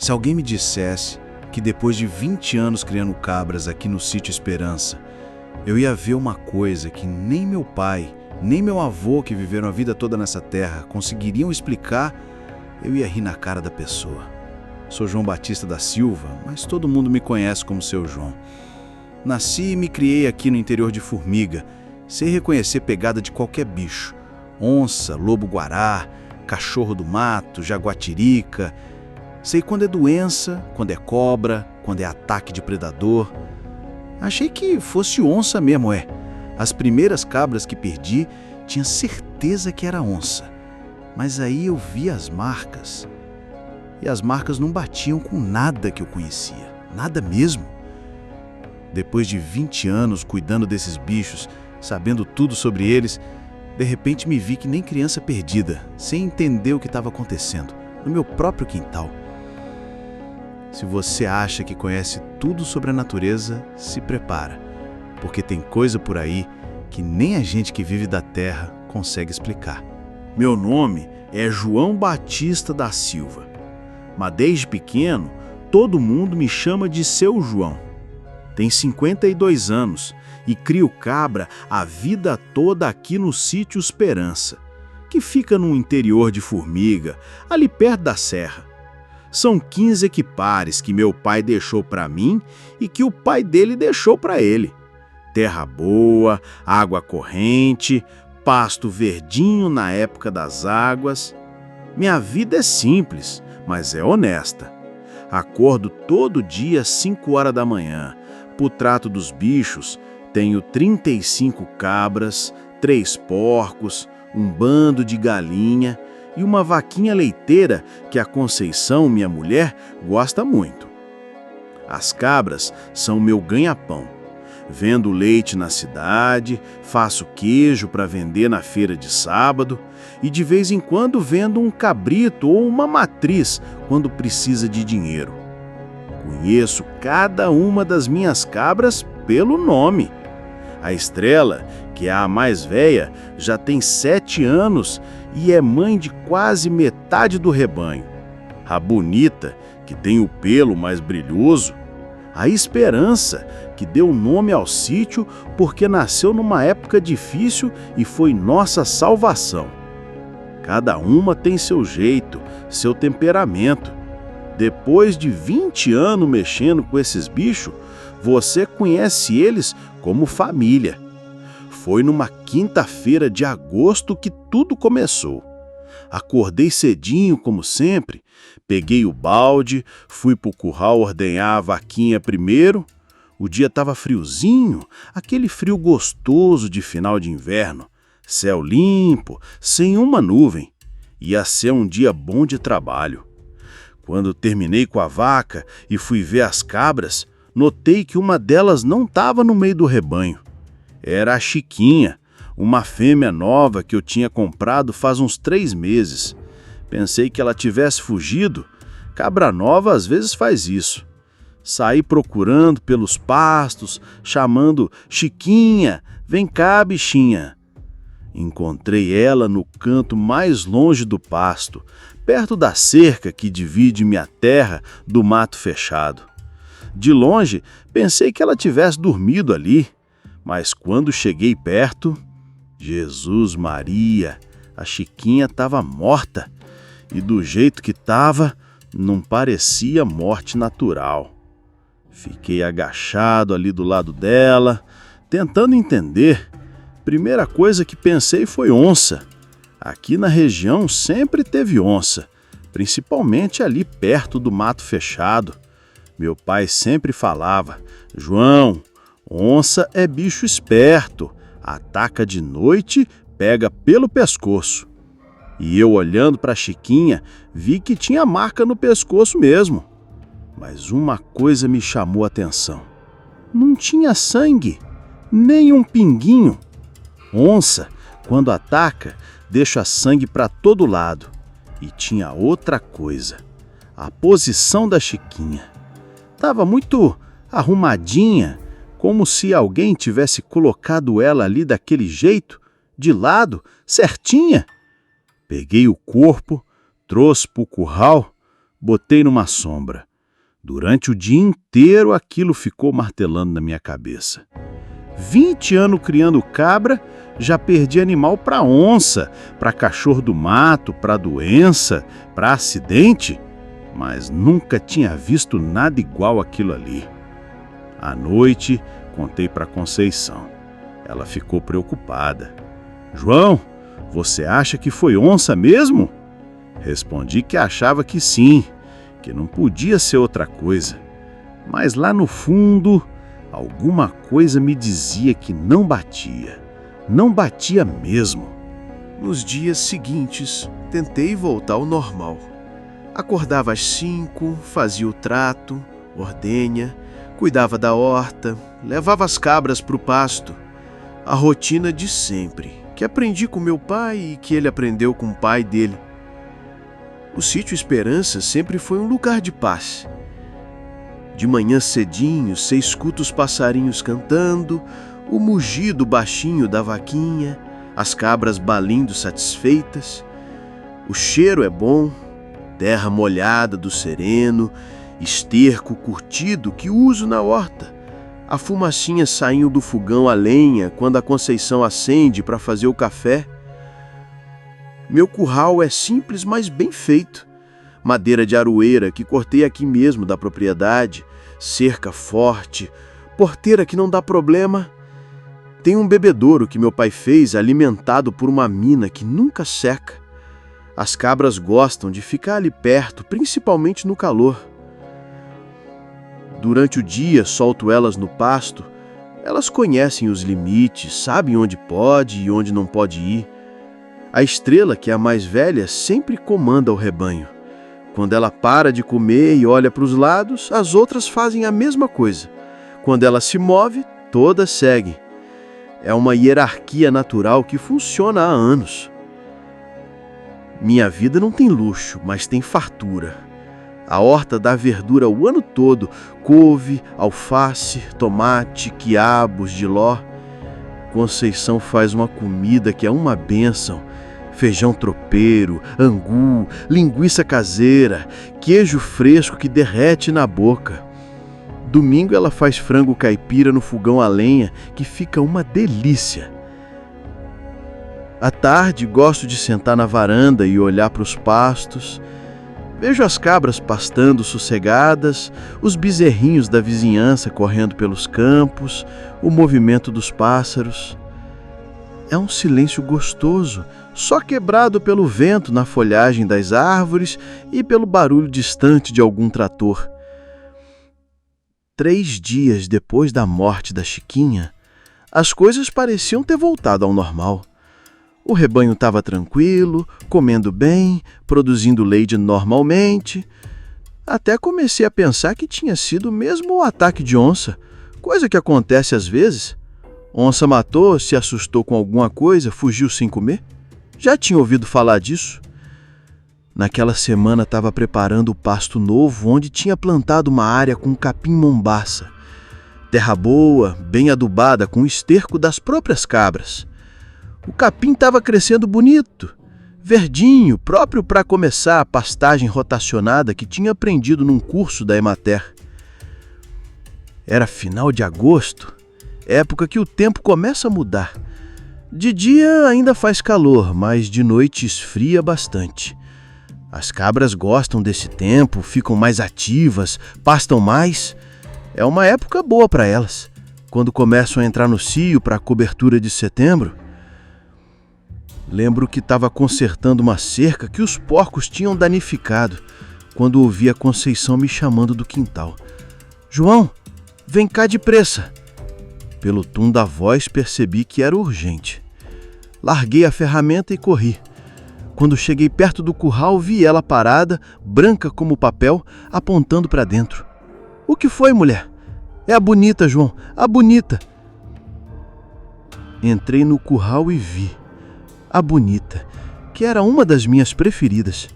Se alguém me dissesse que depois de 20 anos criando cabras aqui no sítio Esperança, eu ia ver uma coisa que nem meu pai, nem meu avô, que viveram a vida toda nessa terra, conseguiriam explicar, eu ia rir na cara da pessoa. Sou João Batista da Silva, mas todo mundo me conhece como Seu João. Nasci e me criei aqui no interior de Formiga, sei reconhecer pegada de qualquer bicho. Onça, lobo-guará, cachorro do mato, jaguatirica. Sei quando é doença, quando é cobra, quando é ataque de predador. Achei que fosse onça mesmo, As primeiras cabras que perdi, tinha certeza que era onça. Mas aí eu vi as marcas. E as marcas não batiam com nada que eu conhecia. Nada mesmo. Depois de 20 anos cuidando desses bichos, sabendo tudo sobre eles, de repente me vi que nem criança perdida, sem entender o que estava acontecendo, no meu próprio quintal. Se você acha que conhece tudo sobre a natureza, se prepara, porque tem coisa por aí que nem a gente que vive da terra consegue explicar. Meu nome é João Batista da Silva, mas desde pequeno todo mundo me chama de Seu João. Tenho 52 anos e crio cabra a vida toda aqui no sítio Esperança, que fica no interior de Formiga, ali perto da serra. São 15 equipares que meu pai deixou para mim e que o pai dele deixou para ele. Terra boa, água corrente, pasto verdinho na época das águas. Minha vida é simples, mas é honesta. Acordo todo dia às 5 horas da manhã. Pro trato dos bichos, tenho 35 cabras, 3 porcos, um bando de galinha e uma vaquinha leiteira que a Conceição, minha mulher, gosta muito. As cabras são meu ganha-pão. Vendo leite na cidade, faço queijo para vender na feira de sábado e de vez em quando vendo um cabrito ou uma matriz quando precisa de dinheiro. Conheço cada uma das minhas cabras pelo nome. A Estrela, que é a mais velha, já tem 7 anos e é mãe de quase metade do rebanho. A Bonita, que tem o pelo mais brilhoso. A Esperança, que deu nome ao sítio porque nasceu numa época difícil e foi nossa salvação. Cada uma tem seu jeito, seu temperamento. Depois de 20 anos mexendo com esses bichos, você conhece eles como família. Foi numa quinta-feira de agosto que tudo começou. Acordei cedinho, como sempre, peguei o balde, fui pro curral ordenhar a vaquinha primeiro. O dia estava friozinho, aquele frio gostoso de final de inverno. Céu limpo, sem uma nuvem. Ia ser um dia bom de trabalho. Quando terminei com a vaca e fui ver as cabras, notei que uma delas não estava no meio do rebanho. Era a Chiquinha, uma fêmea nova que eu tinha comprado faz uns 3 meses. Pensei que ela tivesse fugido. Cabra nova às vezes faz isso. Saí procurando pelos pastos, chamando Chiquinha, vem cá, bichinha. Encontrei ela no canto mais longe do pasto, perto da cerca que divide minha terra do mato fechado. De longe, pensei que ela tivesse dormido ali, mas quando cheguei perto, Jesus Maria, a Chiquinha estava morta e do jeito que estava, não parecia morte natural. Fiquei agachado ali do lado dela, tentando entender. Primeira coisa que pensei foi onça. Aqui na região sempre teve onça, principalmente ali perto do mato fechado. Meu pai sempre falava: João, onça é bicho esperto, ataca de noite, pega pelo pescoço. E eu, olhando para a Chiquinha, vi que tinha marca no pescoço mesmo. Mas uma coisa me chamou a atenção. Não tinha sangue, nem um pinguinho. Onça, quando ataca, deixa sangue para todo lado. E tinha outra coisa. A posição da Chiquinha. Estava muito arrumadinha, como se alguém tivesse colocado ela ali daquele jeito, de lado, certinha. Peguei o corpo, trouxe para o curral, botei numa sombra. Durante o dia inteiro aquilo ficou martelando na minha cabeça. 20 anos criando cabra, já perdi animal para onça, para cachorro do mato, para doença, para acidente, mas nunca tinha visto nada igual aquilo ali. À noite, contei para Conceição. Ela ficou preocupada. João, você acha que foi onça mesmo? Respondi que achava que sim, que não podia ser outra coisa. Mas lá no fundo, alguma coisa me dizia que não batia. Não batia mesmo. Nos dias seguintes, tentei voltar ao normal. Acordava às 5, fazia o trato, ordenha, cuidava da horta, levava as cabras para o pasto. A rotina de sempre, que aprendi com meu pai e que ele aprendeu com o pai dele. O sítio Esperança sempre foi um lugar de paz. De manhã cedinho, você escuta os passarinhos cantando, o mugido baixinho da vaquinha, as cabras balindo satisfeitas. O cheiro é bom, terra molhada do sereno, esterco curtido que uso na horta. A fumacinha saindo do fogão a lenha quando a Conceição acende para fazer o café. Meu curral é simples, mas bem feito. Madeira de aroeira que cortei aqui mesmo da propriedade, cerca forte, porteira que não dá problema. Tem um bebedouro que meu pai fez alimentado por uma mina que nunca seca. As cabras gostam de ficar ali perto, principalmente no calor. Durante o dia solto elas no pasto. Elas conhecem os limites, sabem onde pode e onde não pode ir. A Estrela, que é a mais velha, sempre comanda o rebanho. Quando ela para de comer e olha para os lados, as outras fazem a mesma coisa. Quando ela se move, todas seguem. É uma hierarquia natural que funciona há anos. Minha vida não tem luxo, mas tem fartura. A horta dá verdura o ano todo, couve, alface, tomate, quiabos, jiló. Conceição faz uma comida que é uma bênção. Feijão tropeiro, angu, linguiça caseira, queijo fresco que derrete na boca. Domingo ela faz frango caipira no fogão a lenha, que fica uma delícia. À tarde gosto de sentar na varanda e olhar para os pastos. Vejo as cabras pastando sossegadas, os bezerrinhos da vizinhança correndo pelos campos, o movimento dos pássaros. É um silêncio gostoso, só quebrado pelo vento na folhagem das árvores e pelo barulho distante de algum trator. 3 dias depois da morte da Chiquinha, as coisas pareciam ter voltado ao normal. O rebanho estava tranquilo, comendo bem, produzindo leite normalmente. Até comecei a pensar que tinha sido mesmo o ataque de onça, coisa que acontece às vezes. Onça matou, se assustou com alguma coisa, fugiu sem comer. Já tinha ouvido falar disso. Naquela semana estava preparando o pasto novo, onde tinha plantado uma área com capim-mombaça. Terra boa, bem adubada, com o esterco das próprias cabras. O capim estava crescendo bonito, verdinho, próprio para começar a pastagem rotacionada que tinha aprendido num curso da Emater. Era final de agosto, época que o tempo começa a mudar. De dia ainda faz calor, mas de noite esfria bastante. As cabras gostam desse tempo, ficam mais ativas, pastam mais. É uma época boa para elas, quando começam a entrar no cio para a cobertura de setembro. Lembro que estava consertando uma cerca que os porcos tinham danificado, quando ouvi a Conceição me chamando do quintal. João, vem cá depressa. Pelo tom da voz percebi que era urgente. Larguei a ferramenta e corri. Quando cheguei perto do curral, vi ela parada, branca como papel, apontando para dentro. O que foi, mulher? É a Bonita, João, a Bonita. Entrei no curral e vi. A Bonita, que era uma das minhas preferidas,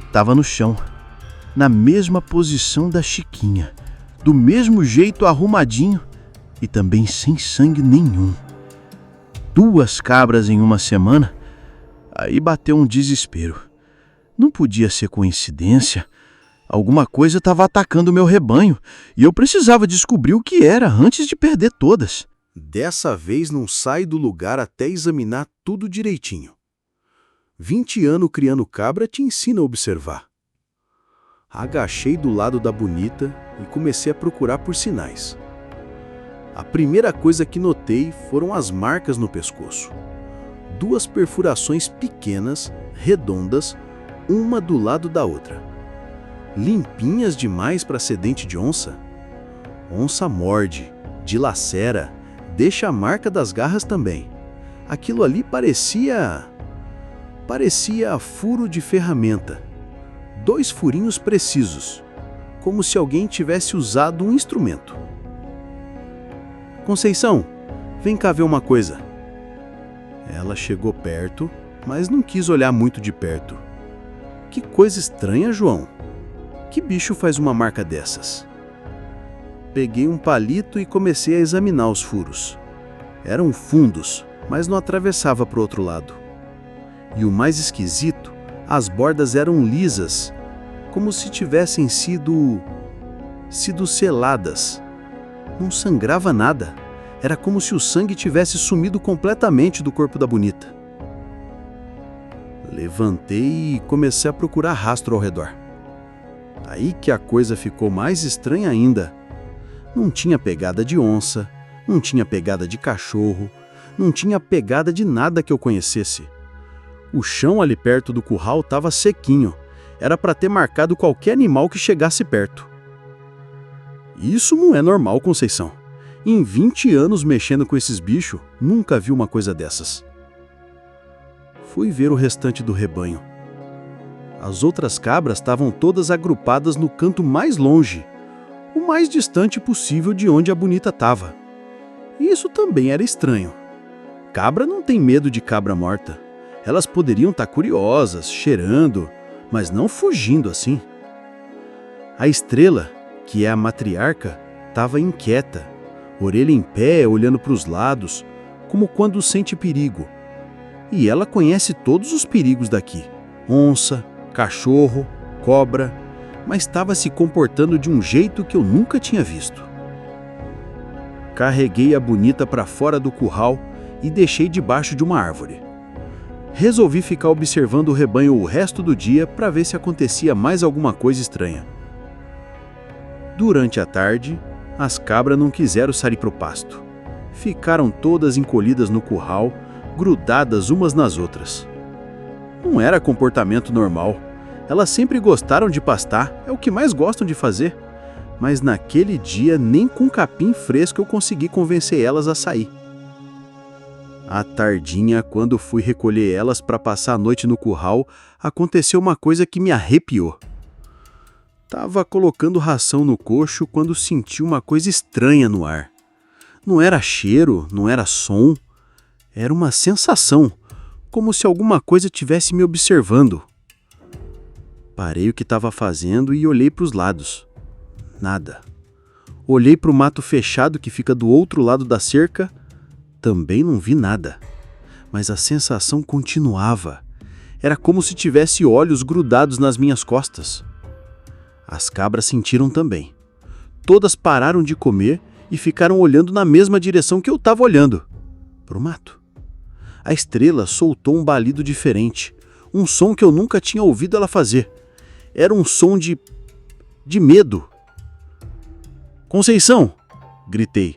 estava no chão, na mesma posição da Chiquinha, do mesmo jeito arrumadinho e também sem sangue nenhum. 2 cabras em uma semana? Aí bateu um desespero. Não podia ser coincidência. Alguma coisa estava atacando o meu rebanho e eu precisava descobrir o que era antes de perder todas. Dessa vez não sai do lugar até examinar tudo direitinho. 20 anos criando cabra te ensina a observar. Agachei do lado da bonita e comecei a procurar por sinais. A primeira coisa que notei foram as marcas no pescoço. 2 perfurações pequenas, redondas, uma do lado da outra. Limpinhas demais para ser dente de onça. Onça morde, dilacera, deixa a marca das garras também. Aquilo ali parecia furo de ferramenta. 2 furinhos precisos, como se alguém tivesse usado um instrumento. Conceição, vem cá ver uma coisa. Ela chegou perto, mas não quis olhar muito de perto. Que coisa estranha, João. Que bicho faz uma marca dessas? Peguei um palito e comecei a examinar os furos. Eram fundos, mas não atravessava para o outro lado. E o mais esquisito, as bordas eram lisas, como se tivessem sido seladas. Não sangrava nada. Era como se o sangue tivesse sumido completamente do corpo da bonita. Levantei e comecei a procurar rastro ao redor. Aí que a coisa ficou mais estranha ainda. Não tinha pegada de onça, não tinha pegada de cachorro, não tinha pegada de nada que eu conhecesse. O chão ali perto do curral estava sequinho. Era para ter marcado qualquer animal que chegasse perto. Isso não é normal, Conceição. Em 20 anos mexendo com esses bichos, nunca vi uma coisa dessas. Fui ver o restante do rebanho. As outras cabras estavam todas agrupadas no canto mais longe, o mais distante possível de onde a bonita estava. Isso também era estranho. Cabra não tem medo de cabra morta. Elas poderiam estar curiosas, cheirando, mas não fugindo assim. A Estrela, que é a matriarca, estava inquieta, orelha em pé, olhando para os lados, como quando sente perigo. E ela conhece todos os perigos daqui: onça, cachorro, cobra, mas estava se comportando de um jeito que eu nunca tinha visto. Carreguei a bonita para fora do curral e deixei debaixo de uma árvore. Resolvi ficar observando o rebanho o resto do dia para ver se acontecia mais alguma coisa estranha. Durante a tarde, as cabras não quiseram sair para o pasto. Ficaram todas encolhidas no curral, grudadas umas nas outras. Não era comportamento normal. Elas sempre gostaram de pastar, é o que mais gostam de fazer. Mas naquele dia, nem com capim fresco eu consegui convencer elas a sair. À tardinha, quando fui recolher elas para passar a noite no curral, aconteceu uma coisa que me arrepiou. Tava colocando ração no coxo quando senti uma coisa estranha no ar. Não era cheiro, não era som, era uma sensação, como se alguma coisa tivesse me observando. Parei o que estava fazendo e olhei para os lados. Nada. Olhei para o mato fechado que fica do outro lado da cerca. Também não vi nada. Mas a sensação continuava. Era como se tivesse olhos grudados nas minhas costas. As cabras sentiram também. Todas pararam de comer e ficaram olhando na mesma direção que eu estava olhando, para o mato. A Estrela soltou um balido diferente, um som que eu nunca tinha ouvido ela fazer. Era um som de medo. Conceição, gritei,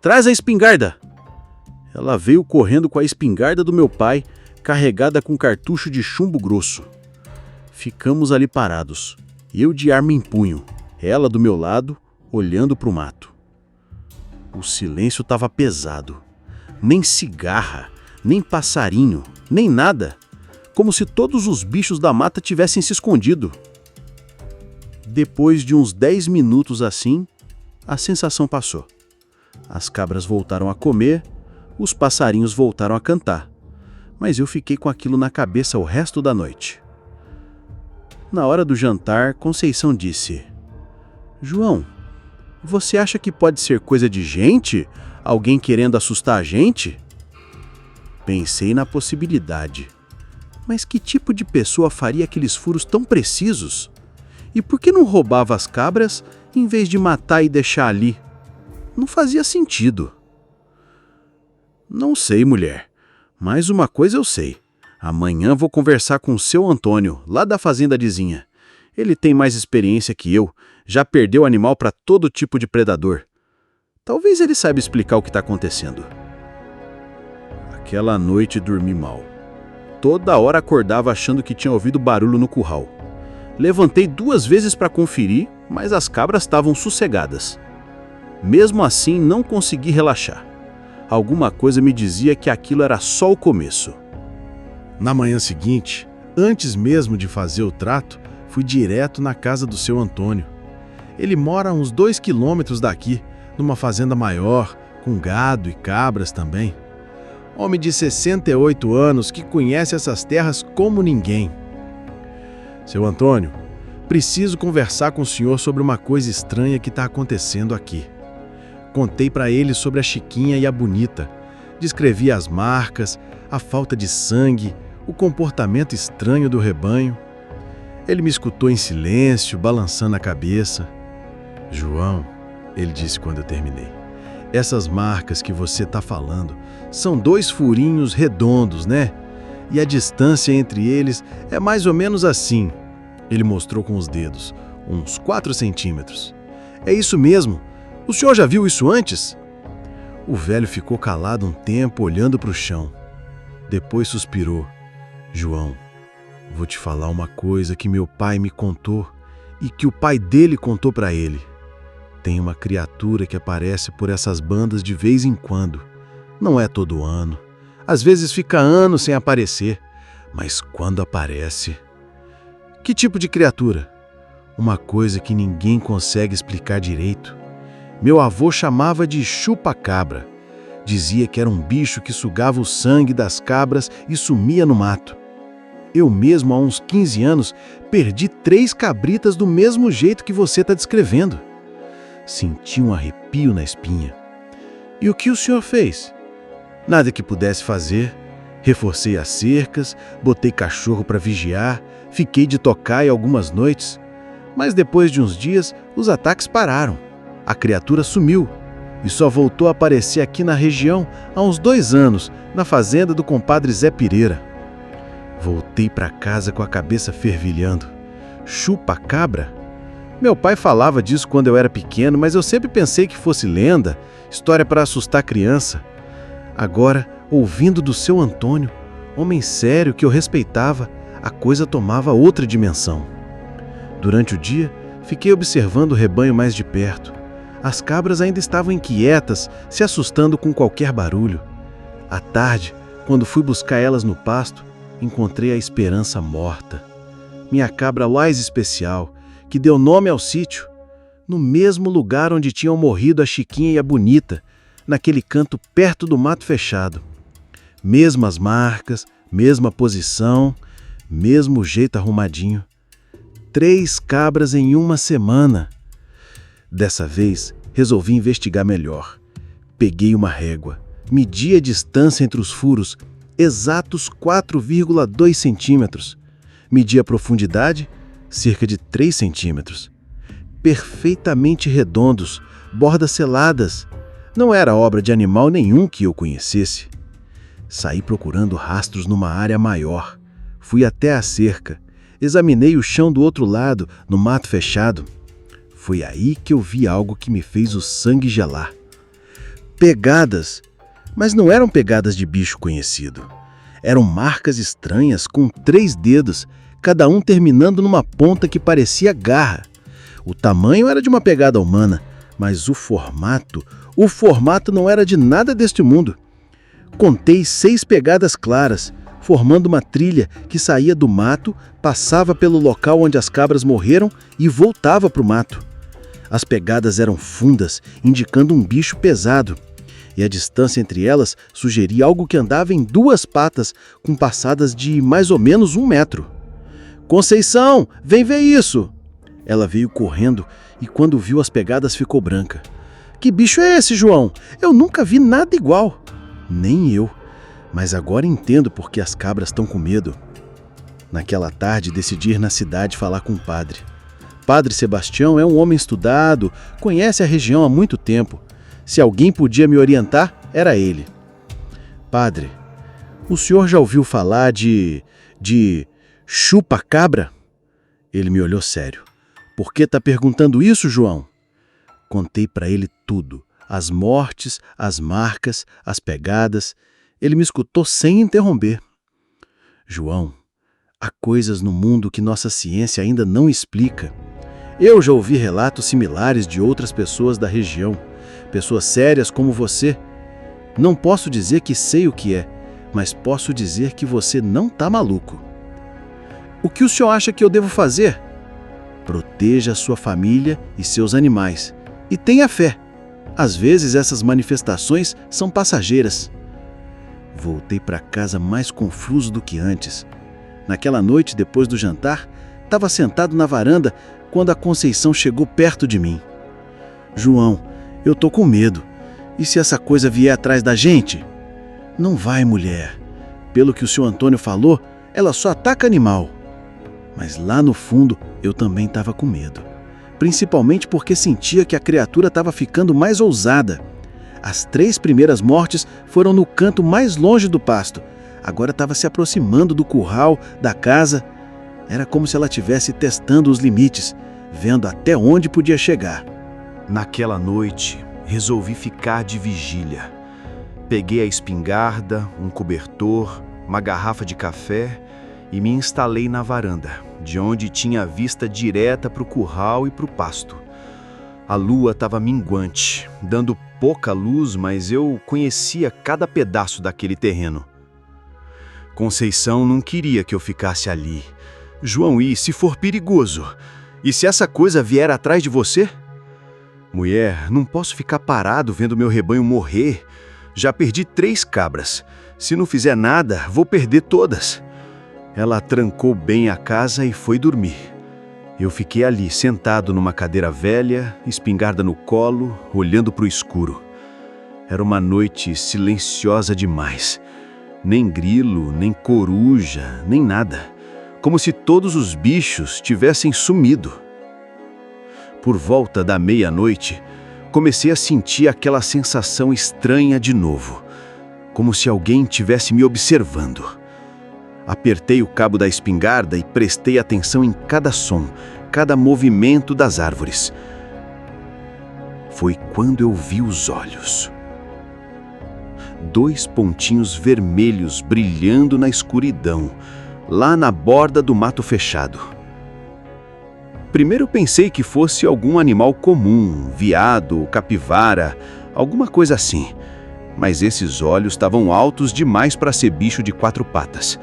traz a espingarda. Ela veio correndo com a espingarda do meu pai, carregada com cartucho de chumbo grosso. Ficamos ali parados, eu de arma em punho, ela do meu lado, olhando para o mato. O silêncio estava pesado. Nem cigarra, nem passarinho, nem nada. Como se todos os bichos da mata tivessem se escondido. Depois de uns 10 minutos assim, a sensação passou. As cabras voltaram a comer, os passarinhos voltaram a cantar. Mas eu fiquei com aquilo na cabeça o resto da noite. Na hora do jantar, Conceição disse: João, você acha que pode ser coisa de gente? Alguém querendo assustar a gente? Pensei na possibilidade. Mas que tipo de pessoa faria aqueles furos tão precisos? E por que não roubava as cabras em vez de matar e deixar ali? Não fazia sentido. Não sei, mulher. Mas uma coisa eu sei. Amanhã vou conversar com o seu Antônio, lá da fazenda Dizinha. Ele tem mais experiência que eu, já perdeu animal para todo tipo de predador. Talvez ele saiba explicar o que está acontecendo. Aquela noite dormi mal. Toda hora acordava achando que tinha ouvido barulho no curral. Levantei 2 vezes para conferir, mas as cabras estavam sossegadas. Mesmo assim, não consegui relaxar. Alguma coisa me dizia que aquilo era só o começo. Na manhã seguinte, antes mesmo de fazer o trato, fui direto na casa do seu Antônio. Ele mora a uns 2 quilômetros daqui, numa fazenda maior, com gado e cabras também. Homem de 68 anos que conhece essas terras como ninguém. Seu Antônio, preciso conversar com o senhor sobre uma coisa estranha que está acontecendo aqui. Contei para ele sobre a Chiquinha e a Bonita. Descrevi as marcas, a falta de sangue, o comportamento estranho do rebanho. Ele me escutou em silêncio, balançando a cabeça. João, ele disse quando eu terminei, essas marcas que você está falando são 2 furinhos redondos, né? E a distância entre eles é mais ou menos assim. Ele mostrou com os dedos, uns 4 centímetros. É isso mesmo. O senhor já viu isso antes? O velho ficou calado um tempo, olhando para o chão. Depois suspirou. João, vou te falar uma coisa que meu pai me contou e que o pai dele contou para ele. Tem uma criatura que aparece por essas bandas de vez em quando. Não é todo ano. Às vezes fica anos sem aparecer. Mas quando aparece... Que tipo de criatura? Uma coisa que ninguém consegue explicar direito. Meu avô chamava de chupa-cabra. Dizia que era um bicho que sugava o sangue das cabras e sumia no mato. Eu mesmo, há uns 15 anos, perdi 3 cabritas do mesmo jeito que você está descrevendo. Senti um arrepio na espinha. E o que o senhor fez? Nada que pudesse fazer. Reforcei as cercas, botei cachorro para vigiar, fiquei de tocaia algumas noites. Mas depois de uns dias, os ataques pararam. A criatura sumiu e só voltou a aparecer aqui na região há uns 2 anos, na fazenda do compadre Zé Pireira. Voltei para casa com a cabeça fervilhando. Chupa-cabra? Meu pai falava disso quando eu era pequeno, mas eu sempre pensei que fosse lenda, história para assustar criança. Agora, ouvindo do seu Antônio, homem sério que eu respeitava, a coisa tomava outra dimensão. Durante o dia, fiquei observando o rebanho mais de perto. As cabras ainda estavam inquietas, se assustando com qualquer barulho. À tarde, quando fui buscar elas no pasto, encontrei a Esperança morta. Minha cabra mais especial, que deu nome ao sítio, no mesmo lugar onde tinham morrido a Chiquinha e a Bonita, naquele canto perto do mato fechado. Mesmas marcas, mesma posição, mesmo jeito arrumadinho. 3 cabras em uma semana. Dessa vez, resolvi investigar melhor. Peguei uma régua, medi a distância entre os furos, exatos 4,2 centímetros. Medi a profundidade, cerca de 3 centímetros. Perfeitamente redondos, bordas seladas. Não era obra de animal nenhum que eu conhecesse. Saí procurando rastros numa área maior. Fui até a cerca. Examinei o chão do outro lado, no mato fechado. Foi aí que eu vi algo que me fez o sangue gelar. Pegadas, mas não eram pegadas de bicho conhecido. Eram marcas estranhas com 3 dedos, cada um terminando numa ponta que parecia garra. O tamanho era de uma pegada humana, mas o formato não era de nada deste mundo. Contei 6 pegadas claras, formando uma trilha que saía do mato, passava pelo local onde as cabras morreram e voltava para o mato. As pegadas eram fundas, indicando um bicho pesado, e a distância entre elas sugeria algo que andava em 2 patas, com passadas de mais ou menos 1 metro. Conceição, vem ver isso! Ela veio correndo e quando viu as pegadas ficou branca. Que bicho é esse, João? Eu nunca vi nada igual. Nem eu. Mas agora entendo por que as cabras estão com medo. Naquela tarde decidi ir na cidade falar com o padre. Padre Sebastião é um homem estudado, conhece a região há muito tempo. Se alguém podia me orientar, era ele. Padre, o senhor já ouviu falar de chupa-cabra? Ele me olhou sério. Por que tá perguntando isso, João? Contei para ele tudo. As mortes, as marcas, as pegadas. Ele me escutou sem interromper. João, há coisas no mundo que nossa ciência ainda não explica. Eu já ouvi relatos similares de outras pessoas da região. Pessoas sérias como você. Não posso dizer que sei o que é, mas posso dizer que você não tá maluco. O que o senhor acha que eu devo fazer? Proteja a sua família e seus animais. E tenha fé. Às vezes essas manifestações são passageiras. Voltei para casa mais confuso do que antes. Naquela noite, depois do jantar, estava sentado na varanda quando a Conceição chegou perto de mim. João, eu tô com medo. E se essa coisa vier atrás da gente? Não vai, mulher. Pelo que o senhor Antônio falou, ela só ataca animal. Mas lá no fundo, eu também estava com medo. Principalmente porque sentia que a criatura estava ficando mais ousada. As 3 primeiras mortes foram no canto mais longe do pasto. Agora estava se aproximando do curral, da casa. Era como se ela estivesse testando os limites, vendo até onde podia chegar. Naquela noite, resolvi ficar de vigília. Peguei a espingarda, um cobertor, uma garrafa de café e me instalei na varanda, de onde tinha vista direta para o curral e para o pasto. A lua estava minguante, dando pouca luz, mas eu conhecia cada pedaço daquele terreno. Conceição não queria que eu ficasse ali. João, e se for perigoso? E se essa coisa vier atrás de você? Mulher, não posso ficar parado vendo meu rebanho morrer. Já perdi 3 cabras. Se não fizer nada, vou perder todas. Ela trancou bem a casa e foi dormir. Eu fiquei ali, sentado numa cadeira velha, espingarda no colo, olhando para o escuro. Era uma noite silenciosa demais. Nem grilo, nem coruja, nem nada. Como se todos os bichos tivessem sumido. Por volta da meia-noite, comecei a sentir aquela sensação estranha de novo. Como se alguém tivesse me observando. Apertei o cabo da espingarda e prestei atenção em cada som, cada movimento das árvores. Foi quando eu vi os olhos. 2 pontinhos vermelhos brilhando na escuridão, lá na borda do mato fechado. Primeiro pensei que fosse algum animal comum, veado, capivara, alguma coisa assim. Mas esses olhos estavam altos demais para ser bicho de 4 patas.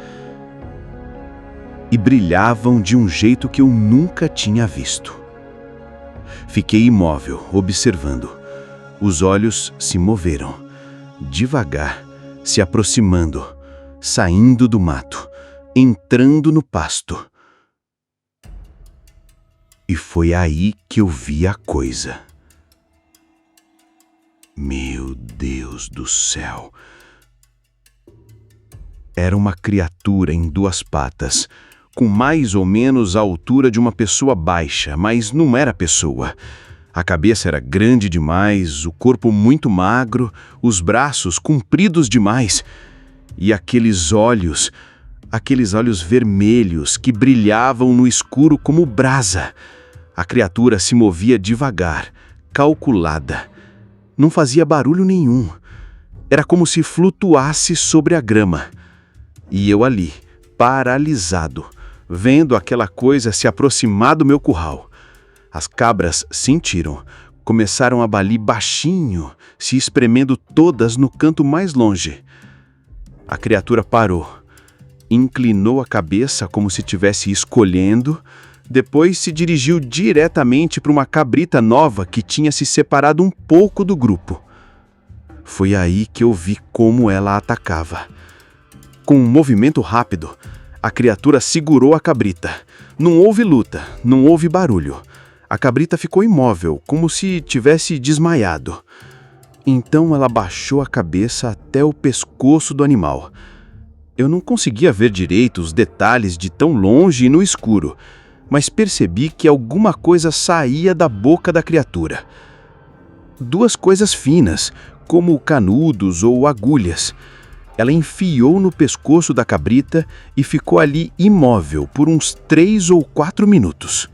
E brilhavam de um jeito que eu nunca tinha visto. Fiquei imóvel, observando. Os olhos se moveram, devagar, se aproximando, saindo do mato, entrando no pasto. E foi aí que eu vi a coisa. Meu Deus do céu! Era uma criatura em 2 patas, com mais ou menos a altura de uma pessoa baixa, mas não era pessoa. A cabeça era grande demais, o corpo muito magro, os braços compridos demais. E aqueles olhos vermelhos que brilhavam no escuro como brasa. A criatura se movia devagar, calculada. Não fazia barulho nenhum. Era como se flutuasse sobre a grama. E eu ali, paralisado, vendo aquela coisa se aproximar do meu curral. As cabras sentiram, começaram a balir baixinho, se espremendo todas no canto mais longe. A criatura parou, inclinou a cabeça como se estivesse escolhendo, depois se dirigiu diretamente para uma cabrita nova que tinha se separado um pouco do grupo. Foi aí que eu vi como ela atacava. Com um movimento rápido, a criatura segurou a cabrita. Não houve luta, não houve barulho. A cabrita ficou imóvel, como se tivesse desmaiado. Então ela baixou a cabeça até o pescoço do animal. Eu não conseguia ver direito os detalhes de tão longe e no escuro, mas percebi que alguma coisa saía da boca da criatura. Duas coisas finas, como canudos ou agulhas. Ela enfiou no pescoço da cabrita e ficou ali imóvel por uns 3 ou 4 minutos.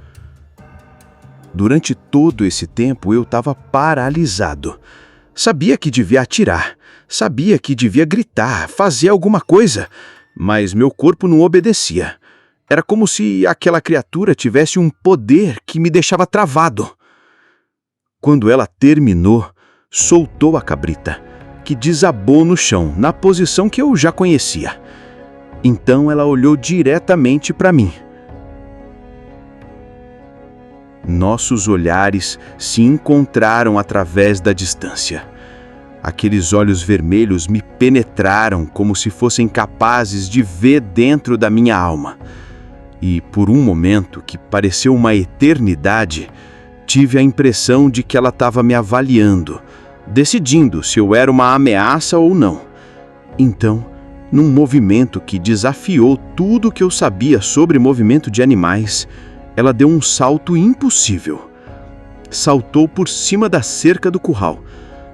Durante todo esse tempo eu estava paralisado. Sabia que devia atirar, sabia que devia gritar, fazer alguma coisa, mas meu corpo não obedecia. Era como se aquela criatura tivesse um poder que me deixava travado. Quando ela terminou, soltou a cabrita, que desabou no chão, na posição que eu já conhecia. Então ela olhou diretamente para mim. Nossos olhares se encontraram através da distância. Aqueles olhos vermelhos me penetraram como se fossem capazes de ver dentro da minha alma. E por um momento, que pareceu uma eternidade, tive a impressão de que ela estava me avaliando, decidindo se eu era uma ameaça ou não. Então, num movimento que desafiou tudo que eu sabia sobre movimento de animais, ela deu um salto impossível. Saltou por cima da cerca do curral,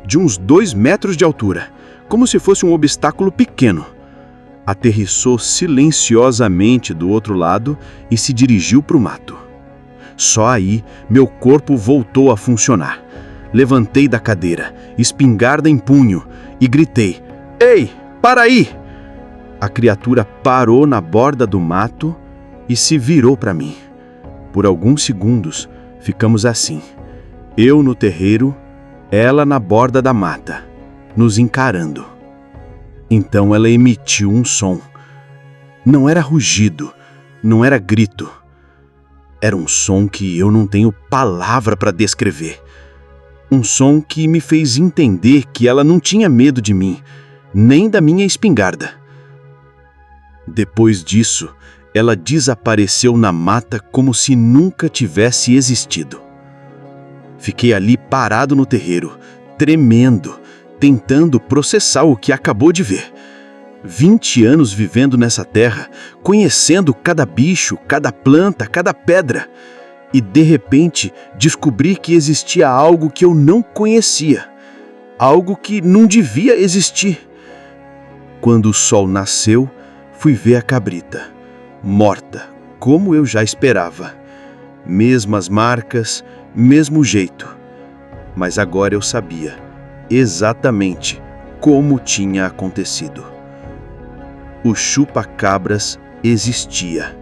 de uns 2 metros de altura, como se fosse um obstáculo pequeno. Aterrissou silenciosamente do outro lado e se dirigiu para o mato. Só aí, meu corpo voltou a funcionar. Levantei da cadeira, espingarda em punho, e gritei: "Ei, para aí!" A criatura parou na borda do mato e se virou para mim. Por alguns segundos, ficamos assim. Eu no terreiro, ela na borda da mata, nos encarando. Então ela emitiu um som. Não era rugido, não era grito. Era um som que eu não tenho palavra para descrever. Um som que me fez entender que ela não tinha medo de mim, nem da minha espingarda. Depois disso, ela desapareceu na mata como se nunca tivesse existido. Fiquei ali parado no terreiro, tremendo, tentando processar o que acabou de ver. 20 anos vivendo nessa terra, conhecendo cada bicho, cada planta, cada pedra. E de repente descobri que existia algo que eu não conhecia. Algo que não devia existir. Quando o sol nasceu, fui ver a cabrita, morta, como eu já esperava. Mesmas marcas, mesmo jeito. Mas agora eu sabia exatamente como tinha acontecido. O chupa-cabras existia,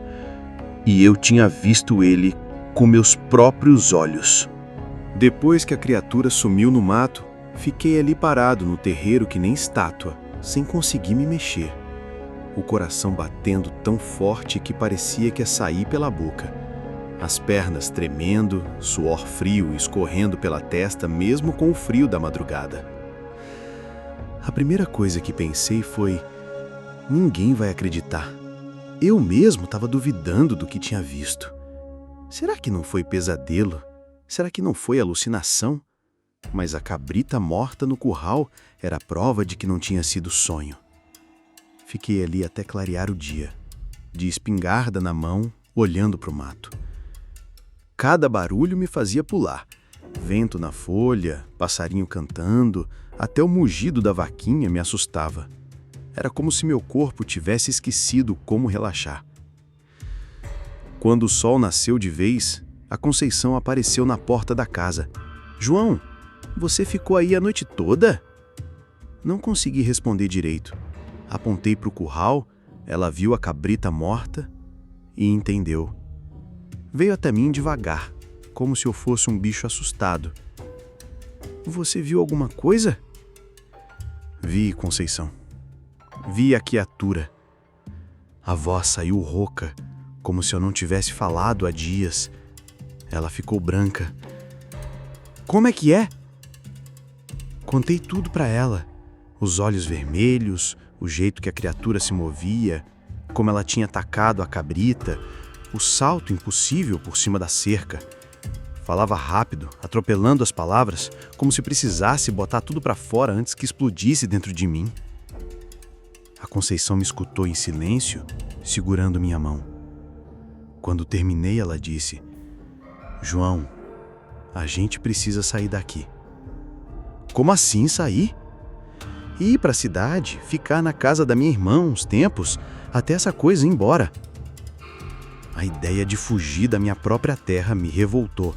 e eu tinha visto ele com meus próprios olhos. Depois que a criatura sumiu no mato, fiquei ali parado no terreiro que nem estátua, sem conseguir me mexer. O coração batendo tão forte que parecia que ia sair pela boca. As pernas tremendo, suor frio escorrendo pela testa mesmo com o frio da madrugada. A primeira coisa que pensei foi: ninguém vai acreditar. Eu mesmo estava duvidando do que tinha visto. Será que não foi pesadelo? Será que não foi alucinação? Mas a cabrita morta no curral era prova de que não tinha sido sonho. Fiquei ali até clarear o dia, de espingarda na mão, olhando para o mato. Cada barulho me fazia pular. Vento na folha, passarinho cantando, até o mugido da vaquinha me assustava. Era como se meu corpo tivesse esquecido como relaxar. Quando o sol nasceu de vez, a Conceição apareceu na porta da casa. "João, você ficou aí a noite toda?" Não consegui responder direito. Apontei para o curral, ela viu a cabrita morta e entendeu. Veio até mim devagar, como se eu fosse um bicho assustado. "Você viu alguma coisa?" "Vi, Conceição. Vi a criatura." A voz saiu rouca, como se eu não tivesse falado há dias. Ela ficou branca. "Como é que é?" Contei tudo para ela. Os olhos vermelhos, o jeito que a criatura se movia, como ela tinha atacado a cabrita, o salto impossível por cima da cerca. Falava rápido, atropelando as palavras, como se precisasse botar tudo para fora antes que explodisse dentro de mim. A Conceição me escutou em silêncio, segurando minha mão. Quando terminei, ela disse: João, a gente precisa sair daqui. Como assim sair? Ir para a cidade, ficar na casa da minha irmã uns tempos, até essa coisa ir embora. A ideia de fugir da minha própria terra me revoltou.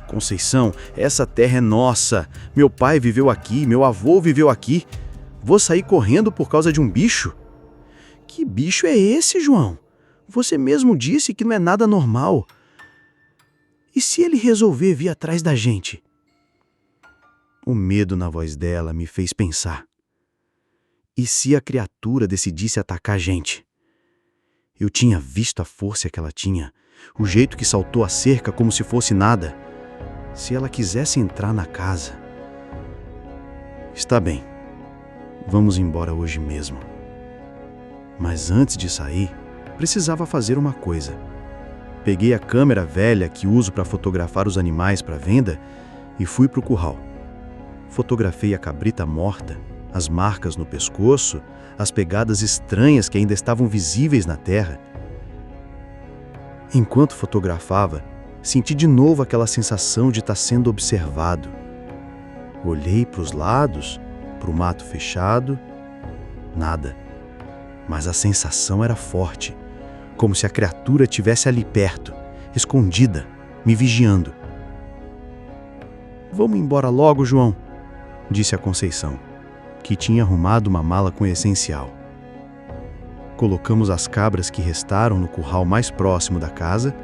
Conceição, essa terra é nossa. Meu pai viveu aqui, meu avô viveu aqui. Vou sair correndo por causa de um bicho? Que bicho é esse, João? Você mesmo disse que não é nada normal. E se ele resolver vir atrás da gente? O medo na voz dela me fez pensar. E se a criatura decidisse atacar a gente? Eu tinha visto a força que ela tinha, o jeito que saltou a cerca como se fosse nada. Se ela quisesse entrar na casa... Está bem, vamos embora hoje mesmo. Mas antes de sair, precisava fazer uma coisa. Peguei a câmera velha que uso para fotografar os animais para venda e fui para o curral. Fotografei a cabrita morta, as marcas no pescoço, as pegadas estranhas que ainda estavam visíveis na terra. Enquanto fotografava, senti de novo aquela sensação de estar sendo observado. Olhei para os lados, para o mato fechado, nada. Mas a sensação era forte, como se a criatura estivesse ali perto, escondida, me vigiando. Vamos embora logo, João, disse a Conceição, que tinha arrumado uma mala com essencial. Colocamos as cabras que restaram no curral mais próximo da casa,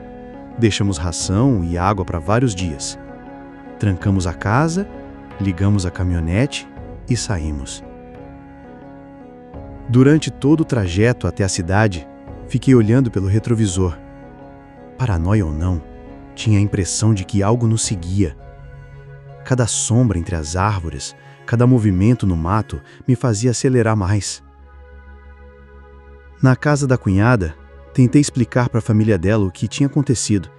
deixamos ração e água para vários dias. Trancamos a casa, ligamos a caminhonete e saímos. Durante todo o trajeto até a cidade, fiquei olhando pelo retrovisor. Paranoia ou não, tinha a impressão de que algo nos seguia. Cada sombra entre as árvores, cada movimento no mato me fazia acelerar mais. Na casa da cunhada, tentei explicar para a família dela o que tinha acontecido.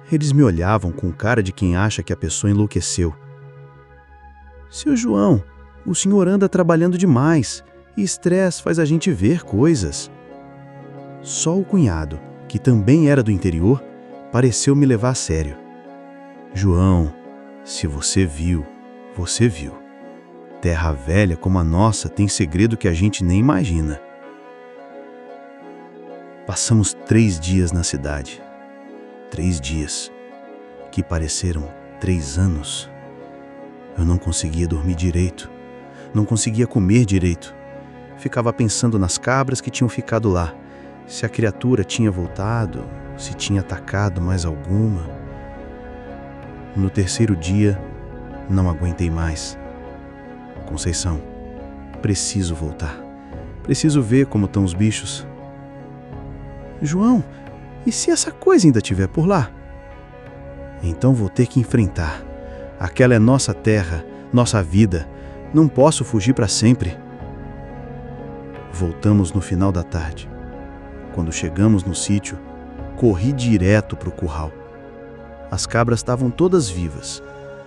Eles me olhavam com cara de quem acha que a pessoa enlouqueceu. Seu João, o senhor anda trabalhando demais e estresse faz a gente ver coisas. Só o cunhado, que também era do interior, pareceu me levar a sério. João, se você viu, você viu. Terra velha como a nossa tem segredo que a gente nem imagina. Passamos 3 dias na cidade. 3 dias, que pareceram 3 anos. Eu não conseguia dormir direito, não conseguia comer direito. Ficava pensando nas cabras que tinham ficado lá, se a criatura tinha voltado, se tinha atacado mais alguma. No 3º dia, não aguentei mais. Conceição, preciso voltar. Preciso ver como estão os bichos. João, e se essa coisa ainda estiver por lá? Então vou ter que enfrentar. Aquela é nossa terra, nossa vida. Não posso fugir para sempre. Voltamos no final da tarde. Quando chegamos no sítio, corri direto para o curral. As cabras estavam todas vivas,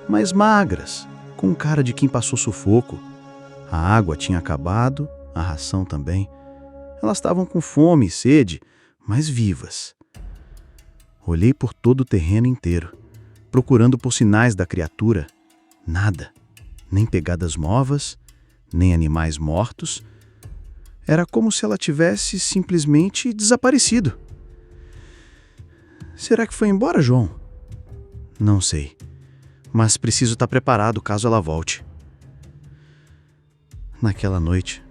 mas magras, com cara de quem passou sufoco. A água tinha acabado, a ração também. Elas estavam com fome e sede, mas vivas. Olhei por todo o terreno inteiro, procurando por sinais da criatura. Nada, nem pegadas novas, nem animais mortos. Era como se ela tivesse simplesmente desaparecido. Será que foi embora, João? Não sei, mas preciso estar preparado caso ela volte. Naquela noite,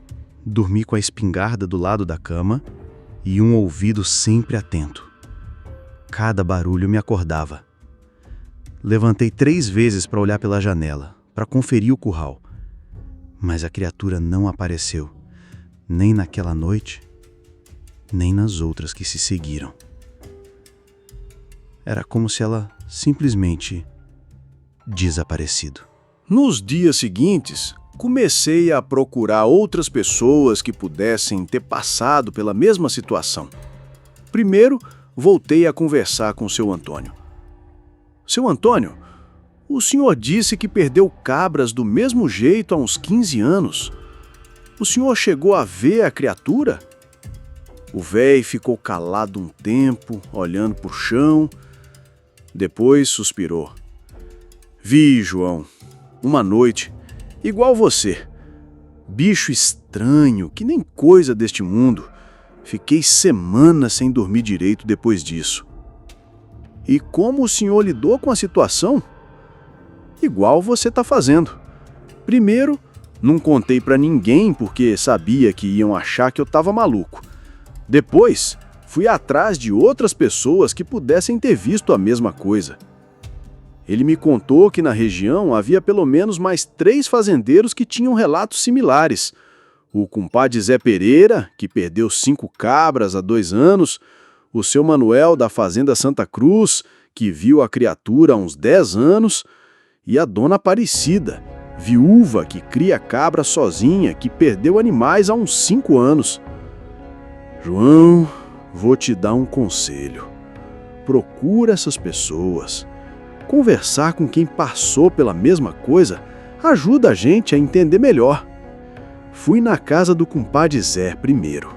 dormi com a espingarda do lado da cama e um ouvido sempre atento. Cada barulho me acordava. Levantei 3 vezes para olhar pela janela, para conferir o curral. Mas a criatura não apareceu, nem naquela noite, nem nas outras que se seguiram. Era como se ela simplesmente desaparecido. Nos dias seguintes, comecei a procurar outras pessoas que pudessem ter passado pela mesma situação. Primeiro, voltei a conversar com o seu Antônio. Seu Antônio, o senhor disse que perdeu cabras do mesmo jeito há uns 15 anos. O senhor chegou a ver a criatura? O véi ficou calado um tempo, olhando pro chão. Depois suspirou. Vi, João, uma noite, igual você. Bicho estranho, que nem coisa deste mundo. Fiquei semanas sem dormir direito depois disso. E como o senhor lidou com a situação? Igual você tá fazendo. Primeiro, não contei pra ninguém porque sabia que iam achar que eu tava maluco. Depois, fui atrás de outras pessoas que pudessem ter visto a mesma coisa. Ele me contou que na região havia pelo menos mais 3 fazendeiros que tinham relatos similares. O compadre Zé Pereira, que perdeu 5 cabras há 2 anos, o seu Manuel da Fazenda Santa Cruz, que viu a criatura há uns 10 anos, e a dona Aparecida, viúva que cria cabra sozinha, que perdeu animais há uns 5 anos. João, vou te dar um conselho. Procura essas pessoas. Conversar com quem passou pela mesma coisa ajuda a gente a entender melhor. Fui na casa do compadre Zé primeiro.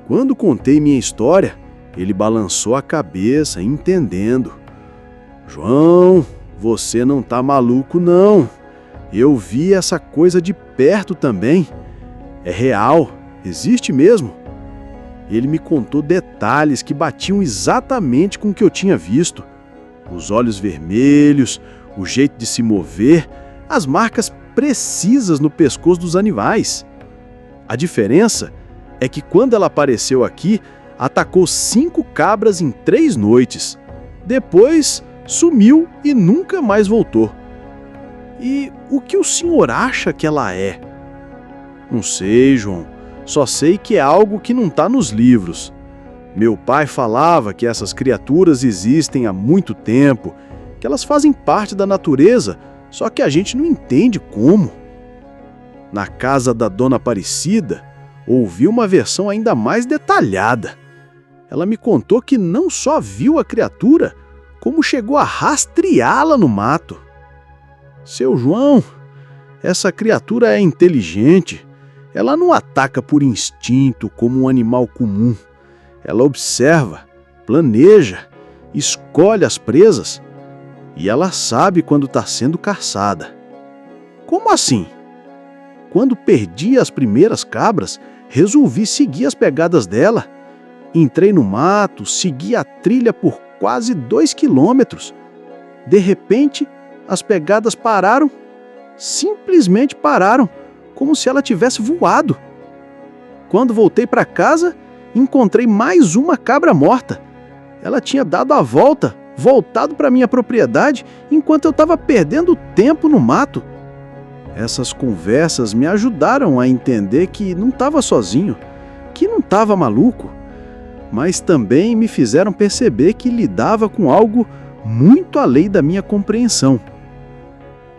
Quando contei minha história, ele balançou a cabeça, entendendo. João, você não tá maluco não. Eu vi essa coisa de perto também. É real, existe mesmo. Ele me contou detalhes que batiam exatamente com o que eu tinha visto. Os olhos vermelhos, o jeito de se mover, as marcas precisas no pescoço dos animais. A diferença é que quando ela apareceu aqui, atacou 5 cabras em 3 noites. Depois, sumiu e nunca mais voltou. E o que o senhor acha que ela é? Não sei, João. Só sei que é algo que não está nos livros. Meu pai falava que essas criaturas existem há muito tempo, que elas fazem parte da natureza, só que a gente não entende como. Na casa da dona Aparecida, ouvi uma versão ainda mais detalhada. Ela me contou que não só viu a criatura, como chegou a rastreá-la no mato. Seu João, essa criatura é inteligente. Ela não ataca por instinto como um animal comum. Ela observa, planeja, escolhe as presas e ela sabe quando está sendo caçada. Como assim? Quando perdi as primeiras cabras, resolvi seguir as pegadas dela. Entrei no mato, segui a trilha por quase 2 quilômetros. De repente, as pegadas pararam, simplesmente pararam, como se ela tivesse voado. Quando voltei para casa, encontrei mais uma cabra morta. Ela tinha dado a volta, voltado para minha propriedade, enquanto eu estava perdendo tempo no mato. Essas conversas me ajudaram a entender que não estava sozinho, que não estava maluco, mas também me fizeram perceber que lidava com algo muito além da minha compreensão.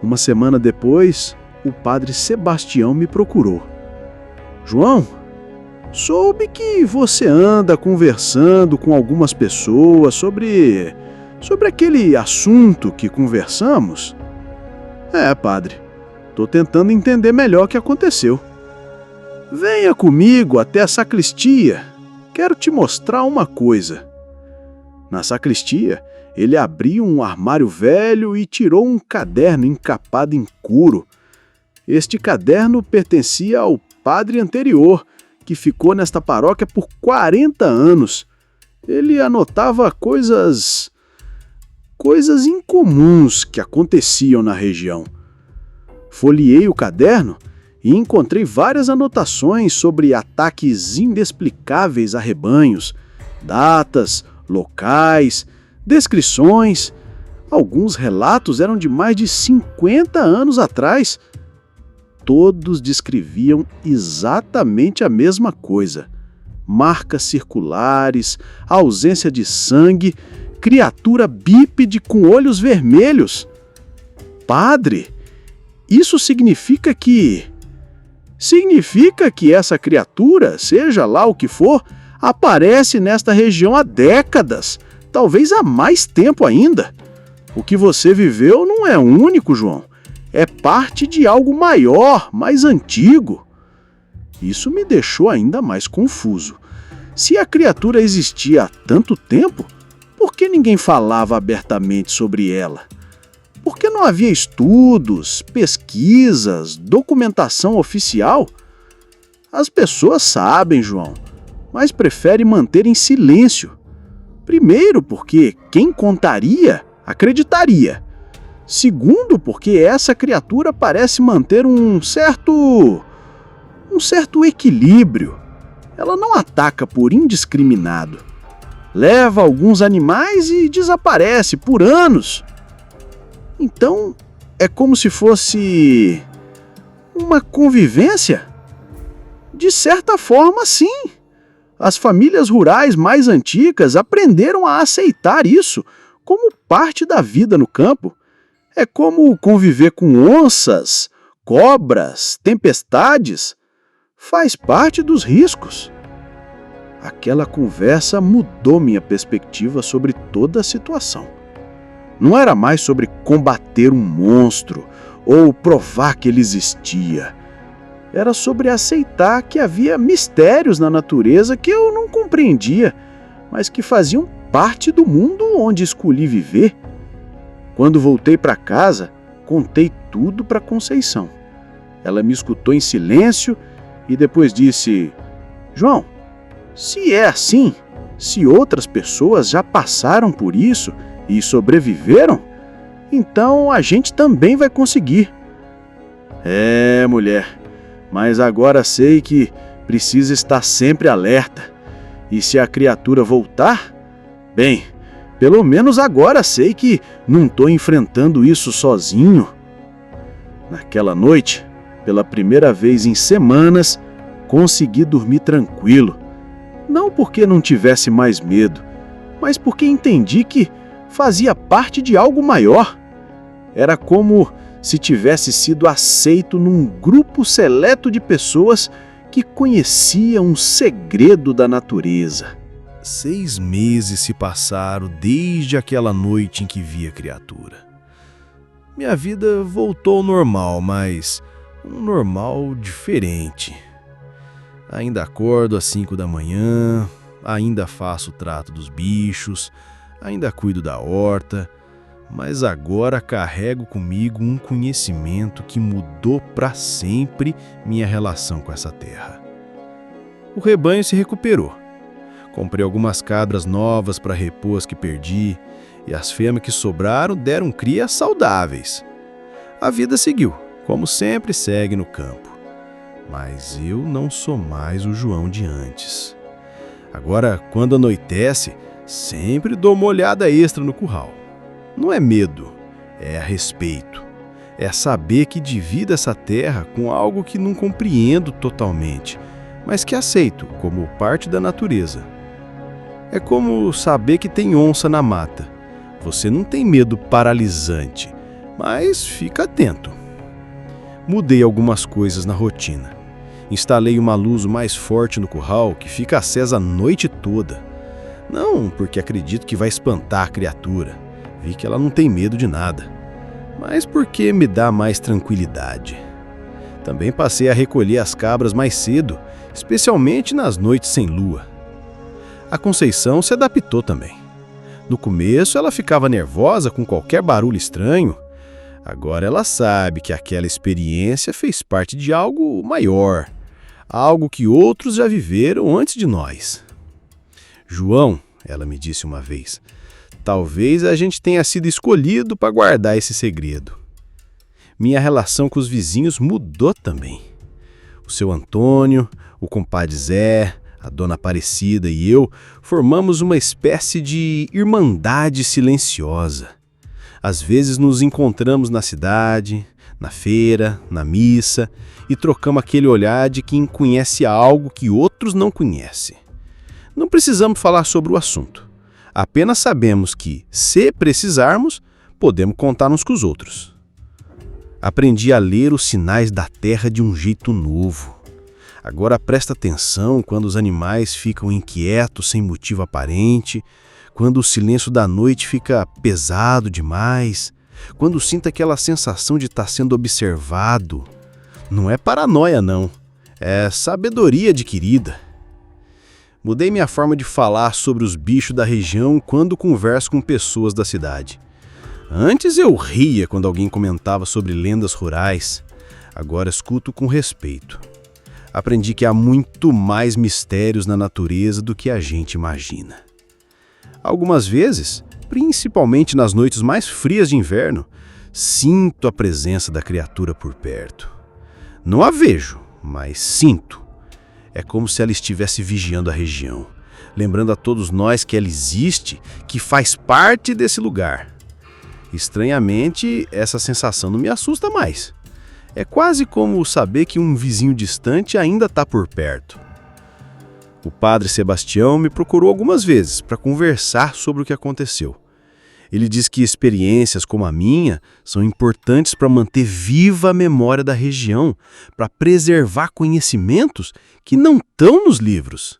Uma semana depois, o padre Sebastião me procurou. João, soube que você anda conversando com algumas pessoas sobre aquele assunto que conversamos? É, padre, estou tentando entender melhor o que aconteceu. Venha comigo até a sacristia. Quero te mostrar uma coisa. Na sacristia, ele abriu um armário velho e tirou um caderno encapado em couro. Este caderno pertencia ao padre anterior, que ficou nesta paróquia por 40 anos. Ele anotava coisas incomuns que aconteciam na região. Folheei o caderno e encontrei várias anotações sobre ataques inexplicáveis a rebanhos, datas, locais, descrições. Alguns relatos eram de mais de 50 anos atrás. Todos descreviam exatamente a mesma coisa: marcas circulares, ausência de sangue, criatura bípede com olhos vermelhos. Padre, isso significa que essa criatura, seja lá o que for, aparece nesta região há décadas, talvez há mais tempo ainda. O que você viveu não é único, João. É parte de algo maior, mais antigo. Isso me deixou ainda mais confuso. Se a criatura existia há tanto tempo, por que ninguém falava abertamente sobre ela? Por que não havia estudos, pesquisas, documentação oficial? As pessoas sabem, João, mas preferem manter em silêncio. Primeiro, porque quem contaria acreditaria. Segundo, porque essa criatura parece manter um certo equilíbrio. Ela não ataca por indiscriminado. Leva alguns animais e desaparece por anos. Então, é como se fosse uma convivência? De certa forma, sim. As famílias rurais mais antigas aprenderam a aceitar isso como parte da vida no campo. É como conviver com onças, cobras, tempestades. Faz parte dos riscos. Aquela conversa mudou minha perspectiva sobre toda a situação. Não era mais sobre combater um monstro ou provar que ele existia. Era sobre aceitar que havia mistérios na natureza que eu não compreendia, mas que faziam parte do mundo onde escolhi viver. Quando voltei para casa, contei tudo para Conceição. Ela me escutou em silêncio e depois disse: João, se é assim, se outras pessoas já passaram por isso e sobreviveram, então a gente também vai conseguir. É, mulher, mas agora sei que precisa estar sempre alerta. E se a criatura voltar, bem, pelo menos agora sei que não estou enfrentando isso sozinho. Naquela noite, pela primeira vez em semanas, consegui dormir tranquilo. Não porque não tivesse mais medo, mas porque entendi que fazia parte de algo maior. Era como se tivesse sido aceito num grupo seleto de pessoas que conheciam um segredo da natureza. 6 meses se passaram desde aquela noite em que vi a criatura. Minha vida voltou ao normal, mas um normal diferente. Ainda acordo às 5 da manhã, ainda faço o trato dos bichos, ainda cuido da horta, mas agora carrego comigo um conhecimento que mudou para sempre minha relação com essa terra. O rebanho se recuperou. Comprei algumas cabras novas para repor as que perdi, e as fêmeas que sobraram deram crias saudáveis. A vida seguiu, como sempre segue no campo. Mas eu não sou mais o João de antes. Agora, quando anoitece, sempre dou uma olhada extra no curral. Não é medo, é respeito. É saber que divido essa terra com algo que não compreendo totalmente, mas que aceito como parte da natureza. É como saber que tem onça na mata. Você não tem medo paralisante, mas fica atento. Mudei algumas coisas na rotina. Instalei uma luz mais forte no curral que fica acesa a noite toda. Não porque acredito que vai espantar a criatura. Vi que ela não tem medo de nada. Mas porque me dá mais tranquilidade. Também passei a recolher as cabras mais cedo, especialmente nas noites sem lua. A Conceição se adaptou também. No começo ela ficava nervosa com qualquer barulho estranho. Agora ela sabe que aquela experiência fez parte de algo maior, algo que outros já viveram antes de nós. João, ela me disse uma vez, talvez a gente tenha sido escolhido para guardar esse segredo. Minha relação com os vizinhos mudou também. O seu Antônio, o compadre Zé, a dona Aparecida e eu formamos uma espécie de irmandade silenciosa. Às vezes nos encontramos na cidade, na feira, na missa e trocamos aquele olhar de quem conhece algo que outros não conhecem. Não precisamos falar sobre o assunto. Apenas sabemos que, se precisarmos, podemos contar uns com os outros. Aprendi a ler os sinais da terra de um jeito novo. Agora presta atenção quando os animais ficam inquietos sem motivo aparente, quando o silêncio da noite fica pesado demais, quando sinto aquela sensação de estar sendo observado. Não é paranoia, não. É sabedoria adquirida. Mudei minha forma de falar sobre os bichos da região quando converso com pessoas da cidade. Antes eu ria quando alguém comentava sobre lendas rurais. Agora escuto com respeito. Aprendi que há muito mais mistérios na natureza do que a gente imagina. Algumas vezes, principalmente nas noites mais frias de inverno, sinto a presença da criatura por perto. Não a vejo, mas sinto. É como se ela estivesse vigiando a região, lembrando a todos nós que ela existe, que faz parte desse lugar. Estranhamente, essa sensação não me assusta mais. É quase como saber que um vizinho distante ainda está por perto. O padre Sebastião me procurou algumas vezes para conversar sobre o que aconteceu. Ele diz que experiências como a minha são importantes para manter viva a memória da região, para preservar conhecimentos que não estão nos livros.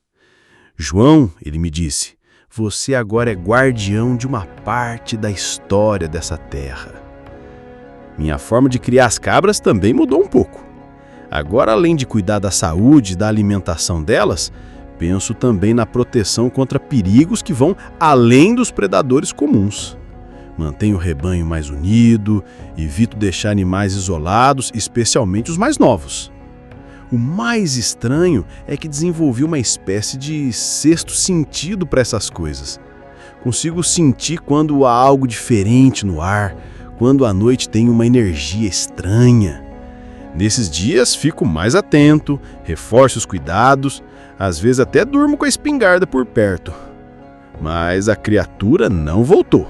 João, ele me disse, você agora é guardião de uma parte da história dessa terra. Minha forma de criar as cabras também mudou um pouco. Agora, além de cuidar da saúde e da alimentação delas, penso também na proteção contra perigos que vão além dos predadores comuns. Mantenho o rebanho mais unido, evito deixar animais isolados, especialmente os mais novos. O mais estranho é que desenvolvi uma espécie de sexto sentido para essas coisas. Consigo sentir quando há algo diferente no ar, quando a noite tem uma energia estranha. Nesses dias fico mais atento, reforço os cuidados, às vezes até durmo com a espingarda por perto. Mas a criatura não voltou.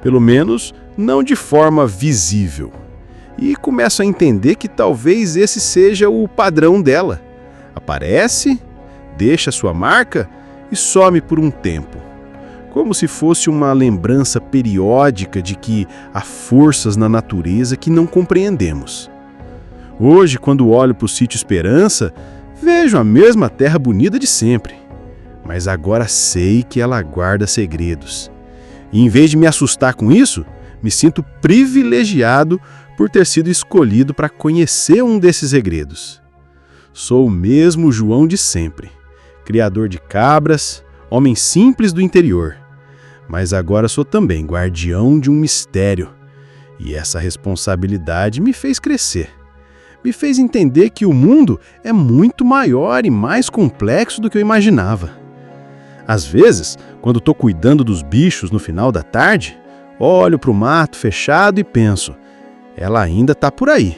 Pelo menos não de forma visível. E começo a entender que talvez esse seja o padrão dela. Aparece, deixa sua marca e some por um tempo. Como se fosse uma lembrança periódica de que há forças na natureza que não compreendemos. Hoje, quando olho para o sítio Esperança, vejo a mesma terra bonita de sempre. Mas agora sei que ela guarda segredos. E em vez de me assustar com isso, me sinto privilegiado por ter sido escolhido para conhecer um desses segredos. Sou o mesmo João de sempre, criador de cabras, homem simples do interior. Mas agora sou também guardião de um mistério. E essa responsabilidade me fez crescer. Me fez entender que o mundo é muito maior e mais complexo do que eu imaginava. Às vezes, quando estou cuidando dos bichos no final da tarde, olho para o mato fechado e penso, ela ainda está por aí.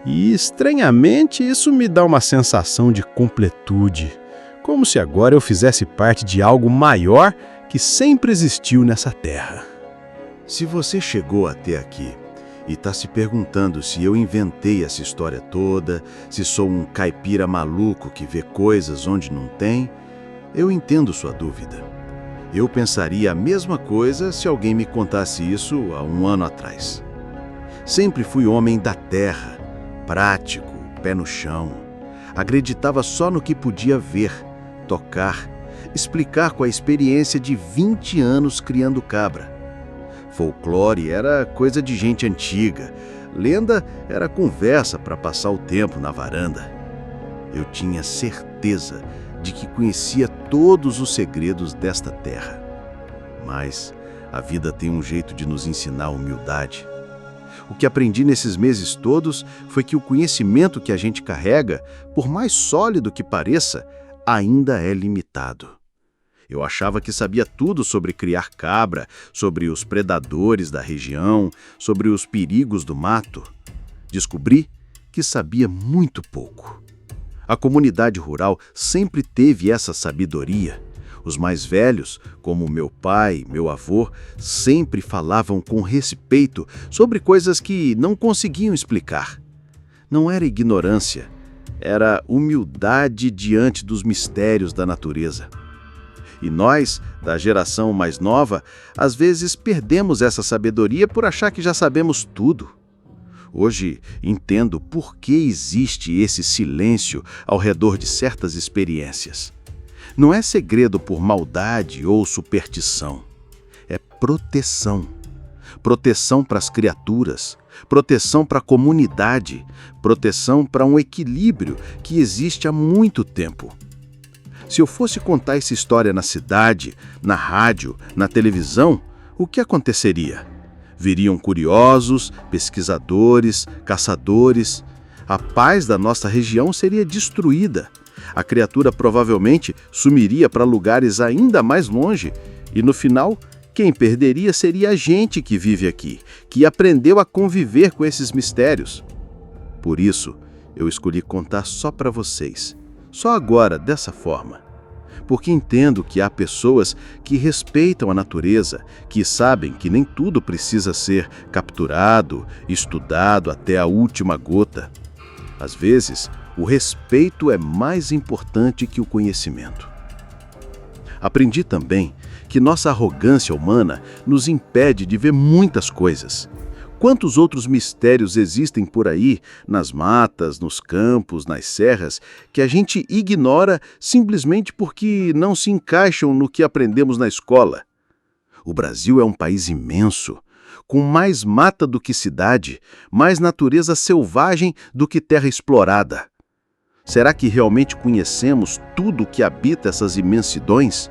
E, estranhamente, isso me dá uma sensação de completude, como se agora eu fizesse parte de algo maior que sempre existiu nessa terra. Se você chegou até aqui e está se perguntando se eu inventei essa história toda, se sou um caipira maluco que vê coisas onde não tem, eu entendo sua dúvida. Eu pensaria a mesma coisa se alguém me contasse isso há um ano atrás. Sempre fui homem da terra, prático, pé no chão. Acreditava só no que podia ver, tocar, explicar com a experiência de 20 anos criando cabra. Folclore era coisa de gente antiga, lenda era conversa para passar o tempo na varanda. Eu tinha certeza de que conhecia todos os segredos desta terra. Mas a vida tem um jeito de nos ensinar humildade. O que aprendi nesses meses todos foi que o conhecimento que a gente carrega, por mais sólido que pareça, ainda é limitado. Eu achava que sabia tudo sobre criar cabra, sobre os predadores da região, sobre os perigos do mato. Descobri que sabia muito pouco. A comunidade rural sempre teve essa sabedoria. Os mais velhos, como meu pai, meu avô, sempre falavam com respeito sobre coisas que não conseguiam explicar. Não era ignorância, era humildade diante dos mistérios da natureza. E nós, da geração mais nova, às vezes perdemos essa sabedoria por achar que já sabemos tudo. Hoje entendo por que existe esse silêncio ao redor de certas experiências. Não é segredo por maldade ou superstição. É proteção. Proteção para as criaturas, proteção para a comunidade, proteção para um equilíbrio que existe há muito tempo. Se eu fosse contar essa história na cidade, na rádio, na televisão, o que aconteceria? Viriam curiosos, pesquisadores, caçadores. A paz da nossa região seria destruída. A criatura provavelmente sumiria para lugares ainda mais longe. E no final, quem perderia seria a gente que vive aqui, que aprendeu a conviver com esses mistérios. Por isso, eu escolhi contar só para vocês. Só agora, dessa forma. Porque entendo que há pessoas que respeitam a natureza, que sabem que nem tudo precisa ser capturado, estudado até a última gota. Às vezes, o respeito é mais importante que o conhecimento. Aprendi também que nossa arrogância humana nos impede de ver muitas coisas. Quantos outros mistérios existem por aí, nas matas, nos campos, nas serras, que a gente ignora simplesmente porque não se encaixam no que aprendemos na escola? O Brasil é um país imenso, com mais mata do que cidade, mais natureza selvagem do que terra explorada. Será que realmente conhecemos tudo o que habita essas imensidões?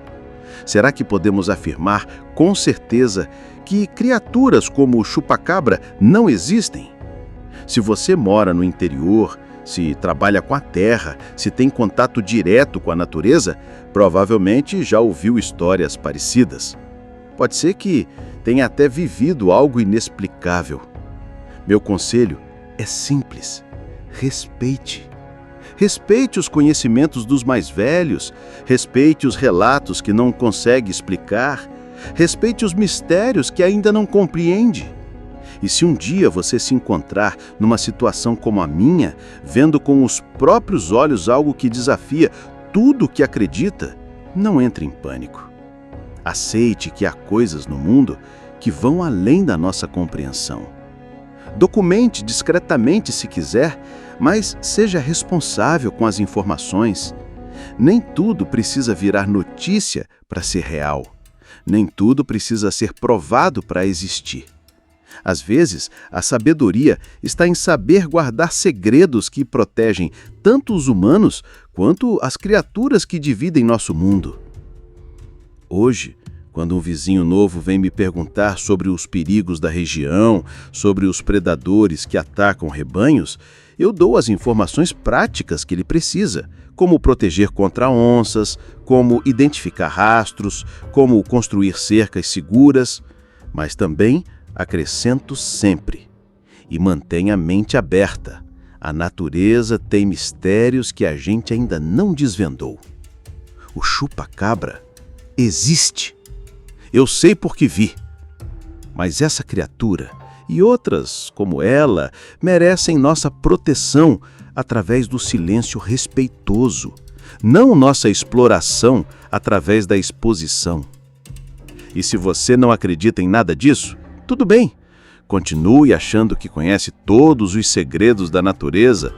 Será que podemos afirmar com certeza que criaturas como o chupacabra não existem? Se você mora no interior, se trabalha com a terra, se tem contato direto com a natureza, provavelmente já ouviu histórias parecidas. Pode ser que tenha até vivido algo inexplicável. Meu conselho é simples: respeite. Respeite os conhecimentos dos mais velhos, respeite os relatos que não consegue explicar, respeite os mistérios que ainda não compreende. E se um dia você se encontrar numa situação como a minha, vendo com os próprios olhos algo que desafia tudo o que acredita, não entre em pânico. Aceite que há coisas no mundo que vão além da nossa compreensão. Documente discretamente se quiser, mas seja responsável com as informações. Nem tudo precisa virar notícia para ser real. Nem tudo precisa ser provado para existir. Às vezes, a sabedoria está em saber guardar segredos que protegem tanto os humanos quanto as criaturas que dividem nosso mundo. Hoje, quando um vizinho novo vem me perguntar sobre os perigos da região, sobre os predadores que atacam rebanhos, eu dou as informações práticas que ele precisa, como proteger contra onças, como identificar rastros, como construir cercas seguras, mas também acrescento sempre: e mantenha a mente aberta. A natureza tem mistérios que a gente ainda não desvendou. O chupa-cabra existe. Eu sei porque vi. Mas essa criatura e outras como ela merecem nossa proteção através do silêncio respeitoso, não nossa exploração através da exposição. E se você não acredita em nada disso, tudo bem. Continue achando que conhece todos os segredos da natureza.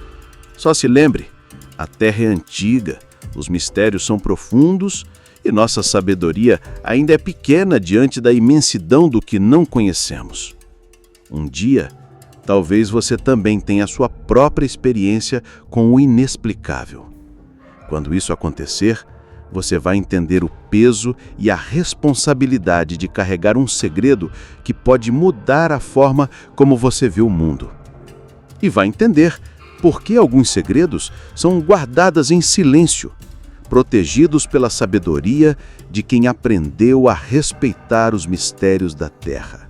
Só se lembre, a Terra é antiga, os mistérios são profundos e nossa sabedoria ainda é pequena diante da imensidão do que não conhecemos. Um dia, talvez você também tenha a sua própria experiência com o inexplicável. Quando isso acontecer, você vai entender o peso e a responsabilidade de carregar um segredo que pode mudar a forma como você vê o mundo. E vai entender por que alguns segredos são guardados em silêncio, protegidos pela sabedoria de quem aprendeu a respeitar os mistérios da Terra.